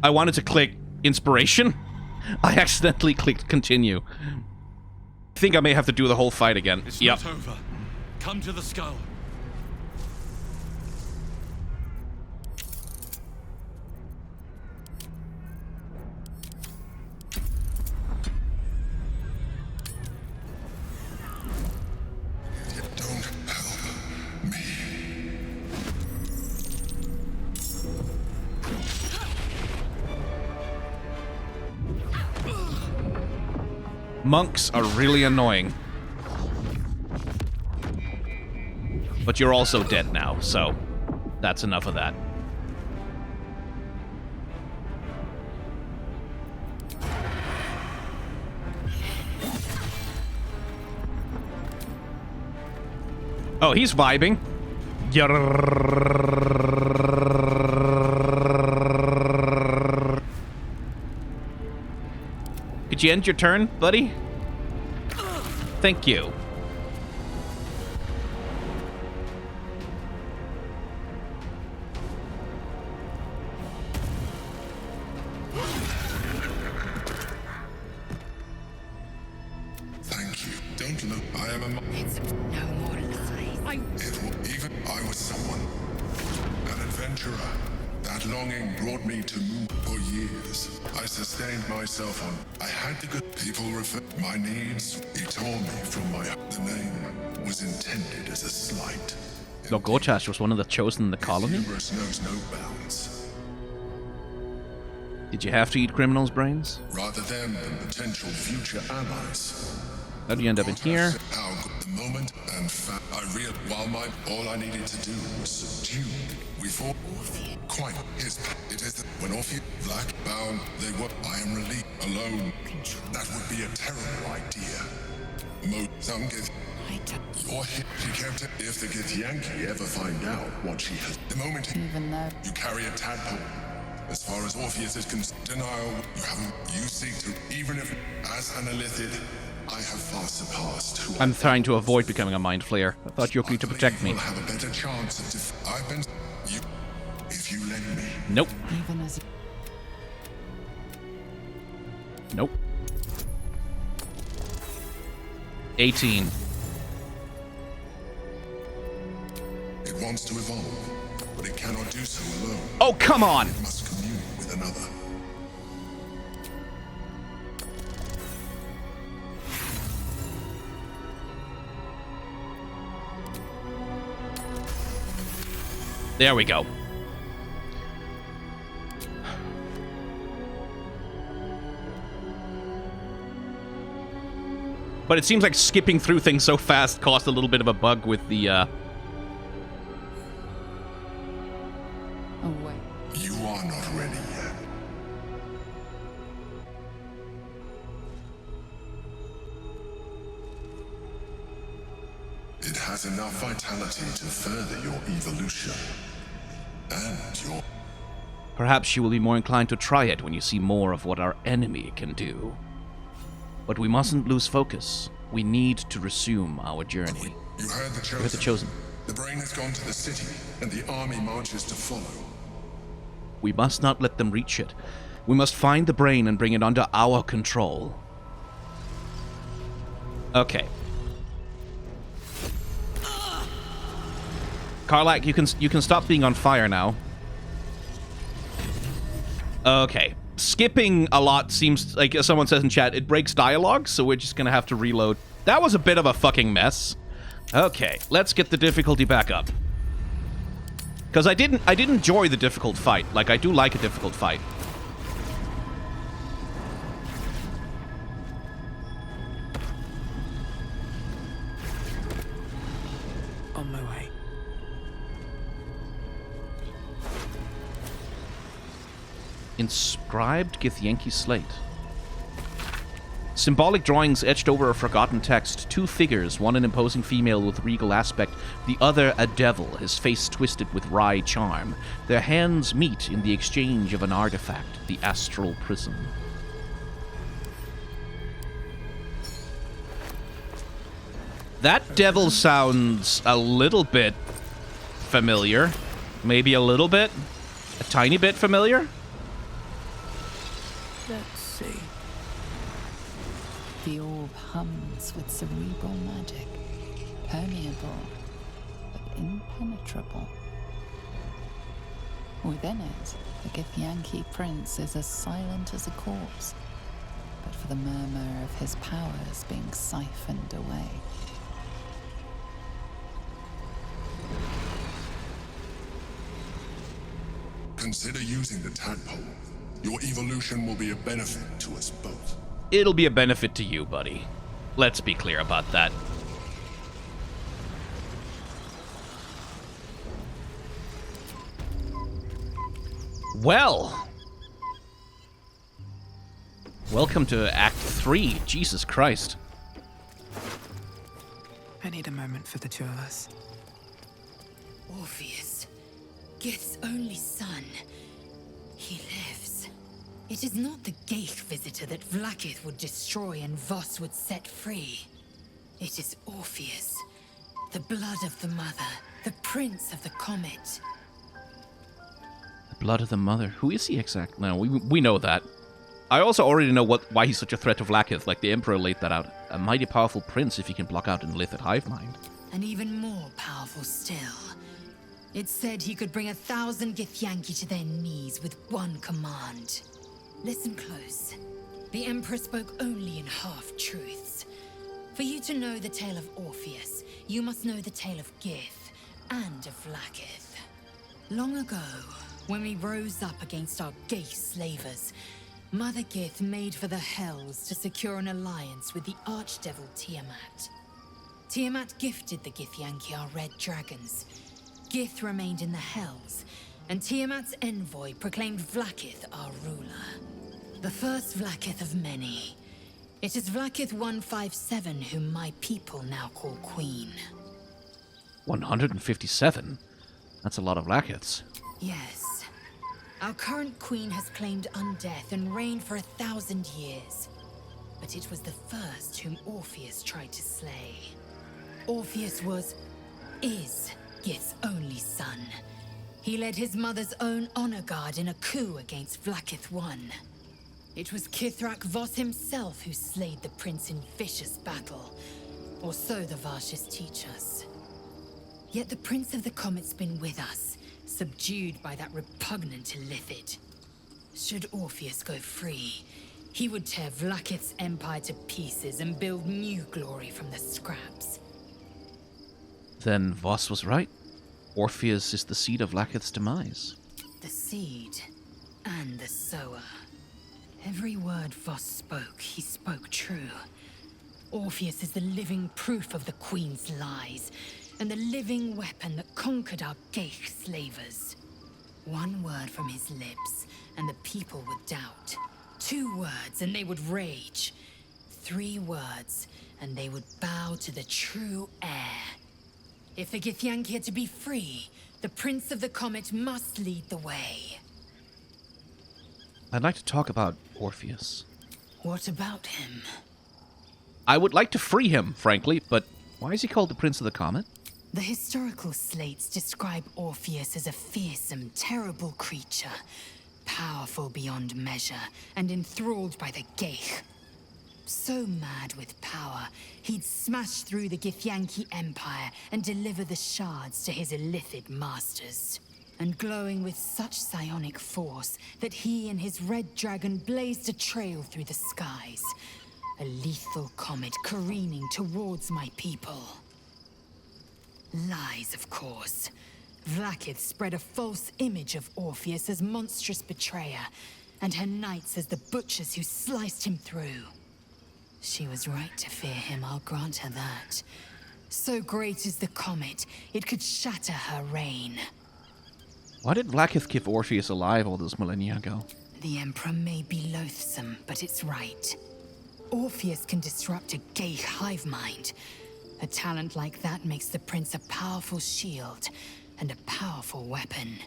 I wanted to click inspiration. I accidentally clicked continue. I think I may have to do the whole fight again. It's Yep. not over. Come to the skull. Don't help me. Monks are really annoying. But you're also dead now, so that's enough of that. Oh, he's vibing. Could you end your turn, buddy? Thank you. Thank you. Don't look. I am a. It's no more lies. Even I was someone, an adventurer. That longing brought me to move for years. I sustained myself on. I had to go. People refer my needs. He tore me from my. The name was intended as a slight. No, Gotash was one of the chosen in the colony? Hubris knows no bounds. Did you have to eat criminals' brains? Rather them than potential future allies. How do you end up in here? How good the moment and I realized while all I needed to do was subdue. We fought quite his. It is when Orpheus black bound they were. I am relieved alone. That would be a terrible idea. Some gith. Your hit. She kept it. If the gith Yankee ever find out what she has, the moment Even though you carry a tadpole. As far as Orpheus is concerned, denial, you haven't. You seek to, even if, as an illithid, I have far surpassed who I'm trying to avoid becoming a mind flayer. I thought you were going to protect me. Will have a better chance of I've been. You, if you let me. Nope. even as Nope. 18. It wants to evolve, but it cannot do so alone. Oh, come on! It must commune with another. There we go. But it seems like skipping through things so fast caused a little bit of a bug with the, oh wait. You are not ready yet. It has enough vitality to further your evolution. And your... Perhaps you will be more inclined to try it when you see more of what our enemy can do. But we mustn't lose focus. We need to resume our journey. You heard the chosen. You heard the chosen. The brain has gone to the city, and the army marches to follow. We must not let them reach it. We must find the brain and bring it under our control. Okay. Karlak, you can stop being on fire now. Okay. Skipping a lot seems like, as someone says in chat, it breaks dialogue, so we're just gonna have to reload. That was a bit of a fucking mess. Okay, let's get the difficulty back up. Because I didn't enjoy the difficult fight. Like, I do like a difficult fight. On my way. Inscribed Githyanki Slate. Symbolic drawings etched over a forgotten text. Two figures, one an imposing female with regal aspect, the other a devil, his face twisted with wry charm. Their hands meet in the exchange of an artifact, the Astral prism. That devil sounds a little bit familiar. Maybe a little bit? A tiny bit familiar? Let's see. The orb hums with cerebral magic, permeable but impenetrable. Within it, the Githyanki prince is as silent as a corpse, but for the murmur of his powers being siphoned away. Consider using the tadpole. Your evolution will be a benefit to us both. It'll be a benefit to you, buddy. Let's be clear about that. Well. Welcome to Act 3. Jesus Christ. I need a moment for the two of us. Orpheus, Gith's only son. He lives. It is not the gith visitor that Vlaakith would destroy and Voss would set free. It is Orpheus, the blood of the mother, the prince of the comet. The blood of the mother. Who is he exactly? No, we know that. I also already know why he's such a threat to Vlaakith, like the Emperor laid that out. A mighty powerful prince if he can block out an illithid hive mind. And even more powerful still. It said he could bring 1,000 Githyanki to their knees with one command. Listen close. The Emperor spoke only in half-truths. For you to know the tale of Orpheus, you must know the tale of Gith and of Vlaakith. Long ago, when we rose up against our gay slavers, Mother Gith made for the Hells to secure an alliance with the archdevil Tiamat. Tiamat gifted the Githyanki our red dragons. Gith remained in the Hells, and Tiamat's envoy proclaimed Vlaakith our ruler. The first Vlaakith of many. It is Vlaakith 157 whom my people now call Queen. 157? That's a lot of Vlaakiths. Yes. Our current queen has claimed undeath and reigned for 1,000 years. But it was the first whom Orpheus tried to slay. Orpheus is Gith's only son. He led his mother's own honor guard in a coup against Vlaakith I. It was Kithrak Voss himself who slayed the prince in vicious battle, or so the Varshis teach us. Yet the Prince of the Comet's been with us, subdued by that repugnant illithid. Should Orpheus go free, he would tear Vlaakith's empire to pieces and build new glory from the scraps. Then Voss was right. Orpheus is the seed of Vlaakith's demise. The seed and the sower. Every word Voss spoke, he spoke true. Orpheus is the living proof of the Queen's lies, and the living weapon that conquered our Geich slavers. One word from his lips, and the people would doubt. 2 words, and they would rage. 3 words, and they would bow to the true heir. If the Githyanki are to be free, the Prince of the Comet must lead the way. I'd like to talk about Orpheus. What about him? I would like to free him, frankly, but why is he called the Prince of the Comet? The historical slates describe Orpheus as a fearsome, terrible creature, powerful beyond measure, and enthralled by the Geich. So mad with power, he'd smash through the Githyanki Empire and deliver the shards to his illithid masters. And glowing with such psionic force that he and his red dragon blazed a trail through the skies. A lethal comet careening towards my people. Lies, of course. Vlaakith spread a false image of Orpheus as monstrous betrayer, and her knights as the butchers who sliced him through. She was right to fear him, I'll grant her that. So great is the comet, it could shatter her reign. Why did Vlaakith keep Orpheus alive all those millennia ago? The Emperor may be loathsome, but it's right. Orpheus can disrupt a gay hive mind. A talent like that makes the prince a powerful shield and a powerful weapon.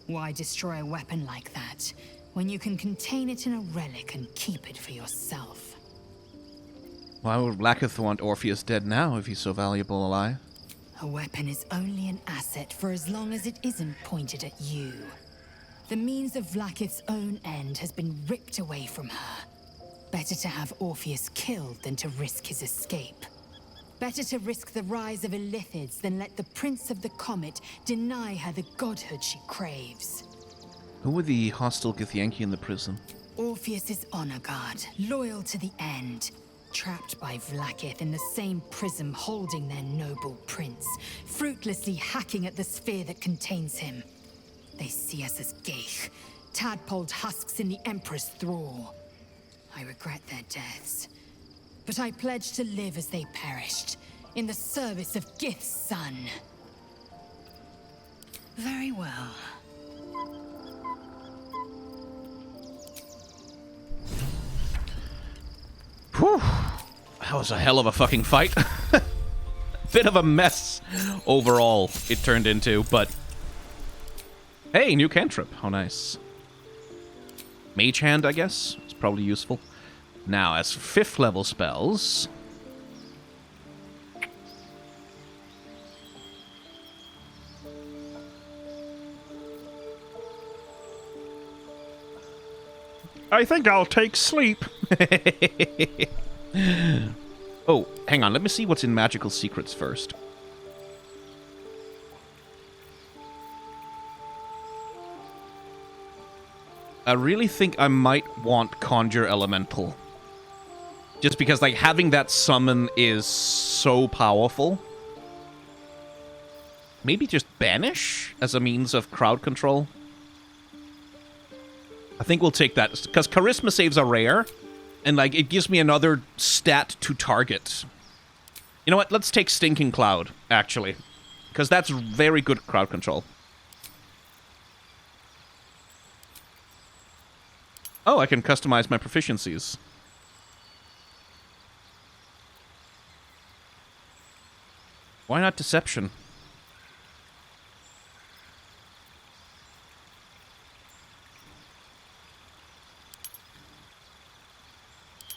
Why destroy a weapon like that when you can contain it in a relic and keep it for yourself? Why would Blacketh want Orpheus dead now if he's so valuable alive? A weapon is only an asset for as long as it isn't pointed at you. The means of Vlaakith's own end has been ripped away from her. Better to have Orpheus killed than to risk his escape. Better to risk the rise of Illithids than let the Prince of the Comet deny her the godhood she craves. Who were the hostile Githyanki in the prism? Orpheus is honor guard, loyal to the end. Trapped by Vlaakith in the same prism holding their noble prince, fruitlessly hacking at the sphere that contains him. They see us as geich, tadpoled husks in the Emperor's thrall. I regret their deaths, but I pledge to live as they perished, in the service of Gith's son. Very well. Whew. That was a hell of a fucking fight. Bit of a mess overall it turned into, but... Hey, new cantrip. How nice. Mage Hand, I guess. It's probably useful. Now, as 5th level spells... I think I'll take sleep. Oh, hang on. Let me see what's in Magical Secrets first. I really think I might want Conjure Elemental. Just because, like, having that summon is so powerful. Maybe just Banish as a means of crowd control. I think we'll take that, because Charisma saves are rare, and, like, it gives me another stat to target. You know what? Let's take Stinking Cloud, actually, because that's very good crowd control. Oh, I can customize my proficiencies. Why not Deception?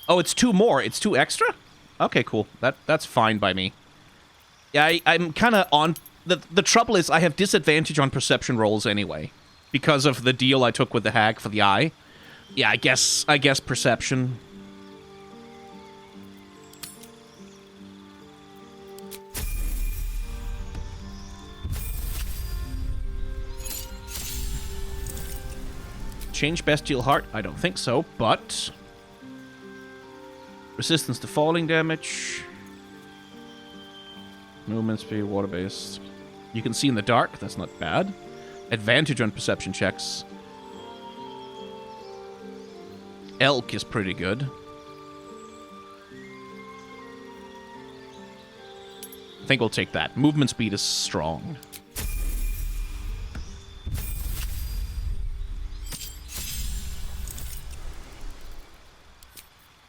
Oh, it's 2 more. It's 2 extra? Okay, cool. That's fine by me. Yeah, I'm kind of on... The trouble is I have disadvantage on perception rolls anyway. Because of the deal I took with the hag for the eye. Yeah, I guess perception. Change Bestial Heart? I don't think so, but... Resistance to falling damage. Movement speed, water-based. You can see in the dark, that's not bad. Advantage on perception checks. Elk is pretty good. I think we'll take that. Movement speed is strong.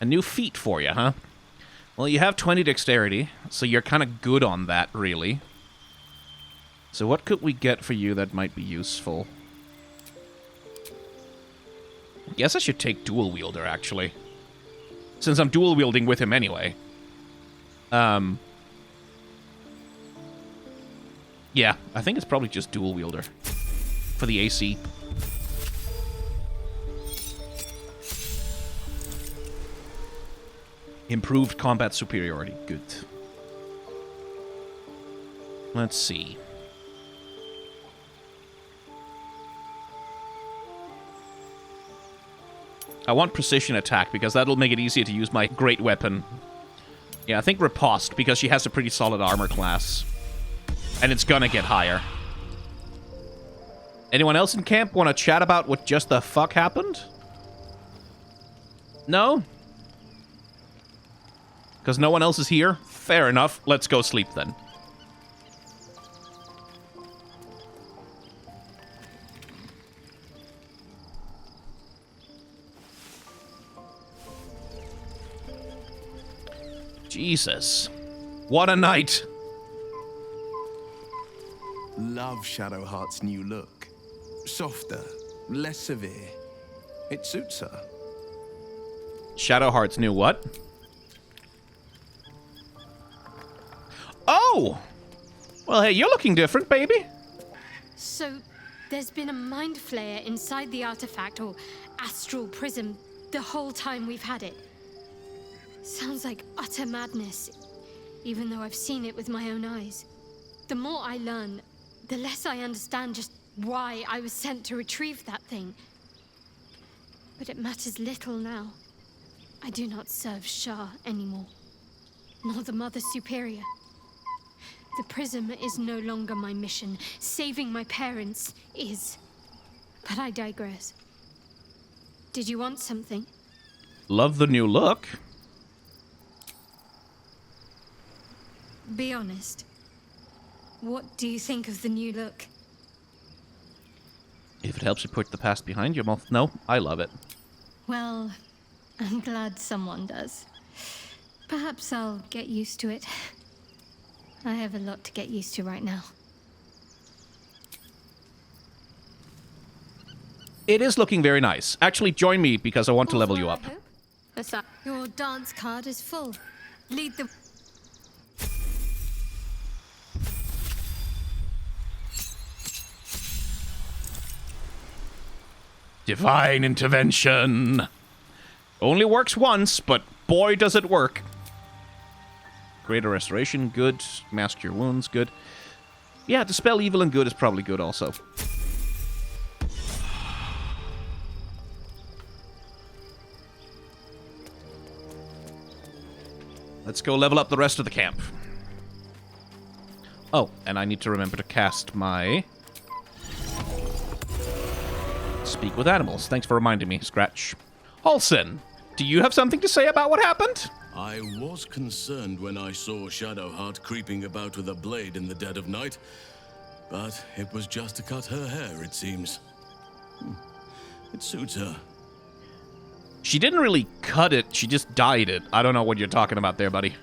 A new feat for you, huh? Well, you have 20 dexterity, so you're kind of good on that, really. So what could we get for you that might be useful? Guess I should take Dual Wielder, actually. Since I'm dual wielding with him anyway. Yeah, I think it's probably just Dual Wielder. For the AC. Improved combat superiority. Good. Let's see. I want precision attack, because that'll make it easier to use my great weapon. Yeah, I think Riposte, because she has a pretty solid armor class. And it's gonna get higher. Anyone else in camp want to chat about what just the fuck happened? No? Because no one else is here? Fair enough. Let's go sleep then. Jesus. What a night. Love Shadowheart's new look. Softer, less severe. It suits her. Shadowheart's new what? Oh! Well, hey, you're looking different, baby. So, there's been a mind flayer inside the artifact, or astral prism, the whole time we've had it. Sounds like utter madness, even though I've seen it with my own eyes. The more I learn, the less I understand just why I was sent to retrieve that thing. But it matters little now. I do not serve Shah anymore, nor the Mother Superior. The prism is no longer my mission. Saving my parents is. But I digress. Did you want something? Love the new look. Be honest. What do you think of the new look? If it helps you put the past behind your mouth. No, I love it. Well, I'm glad someone does. Perhaps I'll get used to it. I have a lot to get used to right now. It is looking very nice. Actually, join me because I want to level you up. Your dance card is full. Lead the... Divine intervention. Only works once, but boy does it work. Greater restoration, good. Mask your wounds, good. Yeah, dispel evil and good is probably good also. Let's go level up the rest of the camp. Oh, and I need to remember to cast my... Speak with animals. Thanks for reminding me, Scratch. Halsin, do you have something to say about what happened? I was concerned when I saw Shadowheart creeping about with a blade in the dead of night, but it was just to cut her hair, it seems. It suits her. She didn't really cut it, she just dyed it. I don't know what you're talking about there, buddy.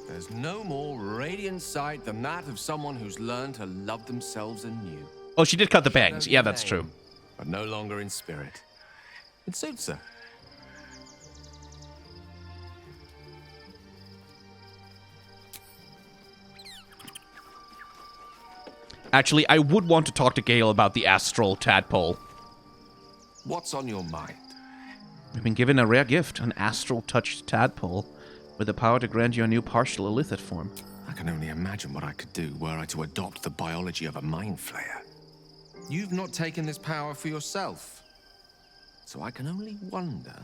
There's no more radiant sight than that of someone who's learned to love themselves anew. Oh, she did cut the bangs. Yeah, that's true. But no longer in spirit. It suits her. Actually, I would want to talk to Gale about the Astral tadpole. What's on your mind? We've been given a rare gift, an astral-touched tadpole, with the power to grant you a new partial illithid form. I can only imagine what I could do were I to adopt the biology of a mind flayer. You've not taken this power for yourself. So I can only wonder,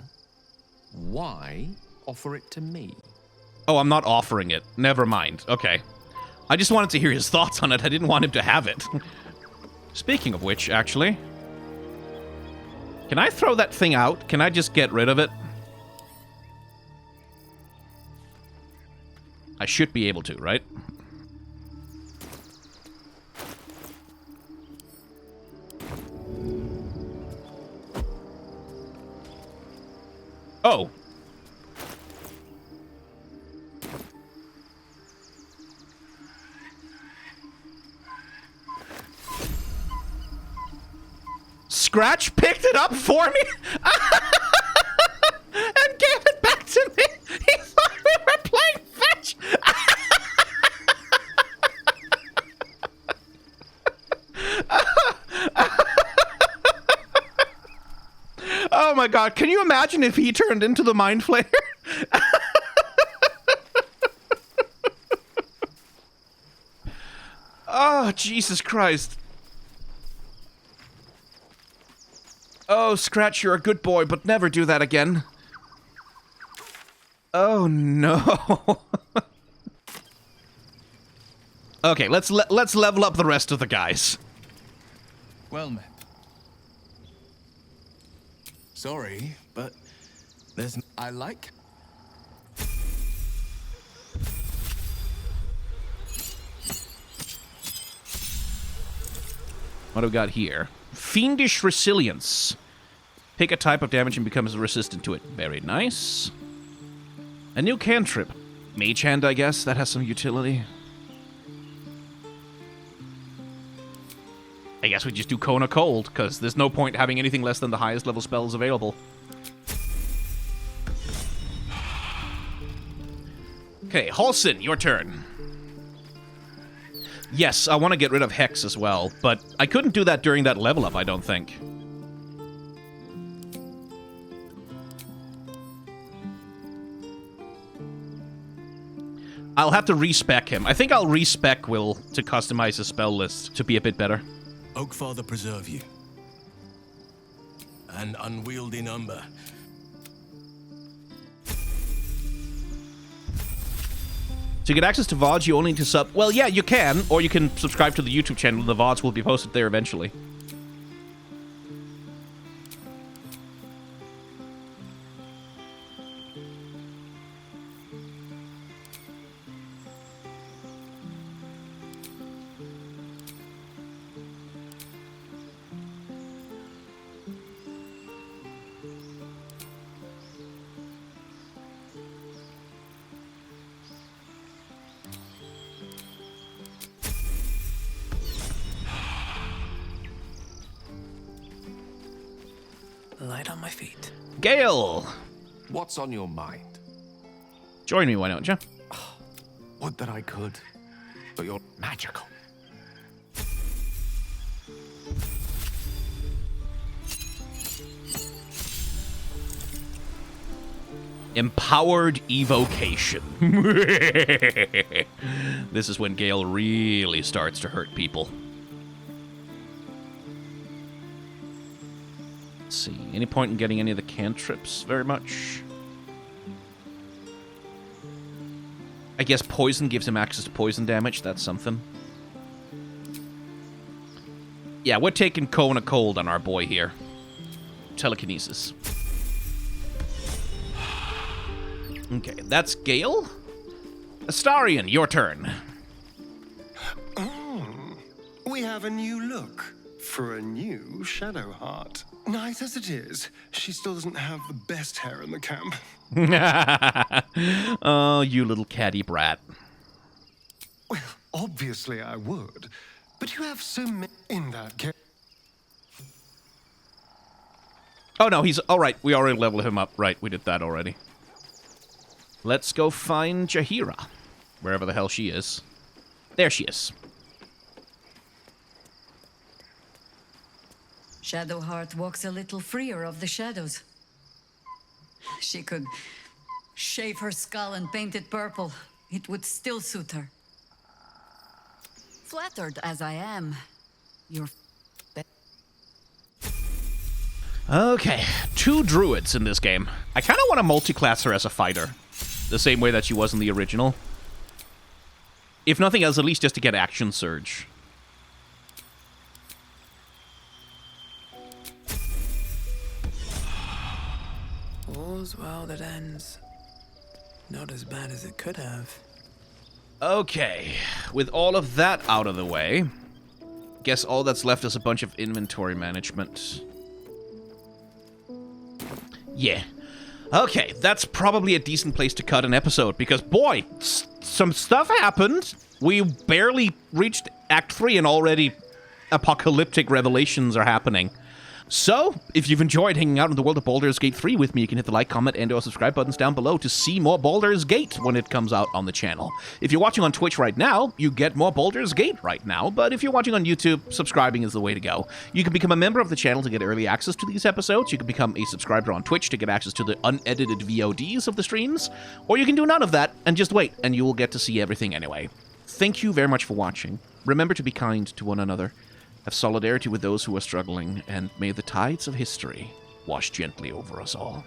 why offer it to me? Oh, I'm not offering it. Never mind. Okay. I just wanted to hear his thoughts on it. I didn't want him to have it. Speaking of which, actually... Can I throw that thing out? Can I just get rid of it? I should be able to, right? Oh. Scratch picked it up for me and gave it back to me. He thought we were playing fetch. Oh my god, can you imagine if he turned into the Mind Flayer? Oh, Jesus Christ. Oh, Scratch, you're a good boy, but never do that again. Oh, no. Okay, let's level up the rest of the guys. Well met. Sorry, but there's... I like... What do we got here? Fiendish Resilience. Pick a type of damage and becomes resistant to it. Very nice. A new cantrip. Mage Hand, I guess. That has some utility. I guess we just do Cone of Cold, because there's no point having anything less than the highest level spells available. Okay, Halsin, your turn. Yes, I want to get rid of Hex as well, but I couldn't do that during that level up, I don't think. I'll have to respec him. I think I'll respec Will to customize his spell list to be a bit better. Oakfather preserve you. An unwieldy number. To get access to VODs, you only need to sub... Well, yeah, you can, or you can subscribe to the YouTube channel. The VODs will be posted there eventually. Light on my feet. Gale! What's on your mind? Join me, why don't you? Would that I could, but you're magical. Empowered Evocation. This is when Gale really starts to hurt people. Let's see. Any point in getting any of the cantrips very much? I guess poison gives him access to poison damage. That's something. Yeah, we're taking Cone of Cold on our boy here. Telekinesis. Okay, that's Gale. Astarion, your turn. We have a new look for a new Shadow Heart. Nice as it is, she still doesn't have the best hair in the camp. Oh, you little catty brat. Well, obviously I would, but you have so many in that game. Oh no, he's... Alright, we already leveled him up. Right, we did that already. Let's go find Jaheira. Wherever the hell she is. There she is. Shadowheart walks a little freer of the shadows. She could shave her skull and paint it purple. It would still suit her. Flattered as I am, you're... Okay, 2 druids in this game. I kind of want to multi-class her as a fighter. The same way that she was in the original. If nothing else, at least just to get action surge. All's well that ends. Not as bad as it could have. Okay, with all of that out of the way, guess all that's left is a bunch of inventory management. Yeah. Okay, that's probably a decent place to cut an episode, because, boy, some stuff happened. We barely reached Act 3 and already apocalyptic revelations are happening. So, if you've enjoyed hanging out in the world of Baldur's Gate 3 with me, you can hit the like, comment, and or subscribe buttons down below to see more Baldur's Gate when it comes out on the channel. If you're watching on Twitch right now, you get more Baldur's Gate right now, but if you're watching on YouTube, subscribing is the way to go. You can become a member of the channel to get early access to these episodes, you can become a subscriber on Twitch to get access to the unedited VODs of the streams, or you can do none of that and just wait, and you will get to see everything anyway. Thank you very much for watching. Remember to be kind to one another. Have solidarity with those who are struggling, and may the tides of history wash gently over us all.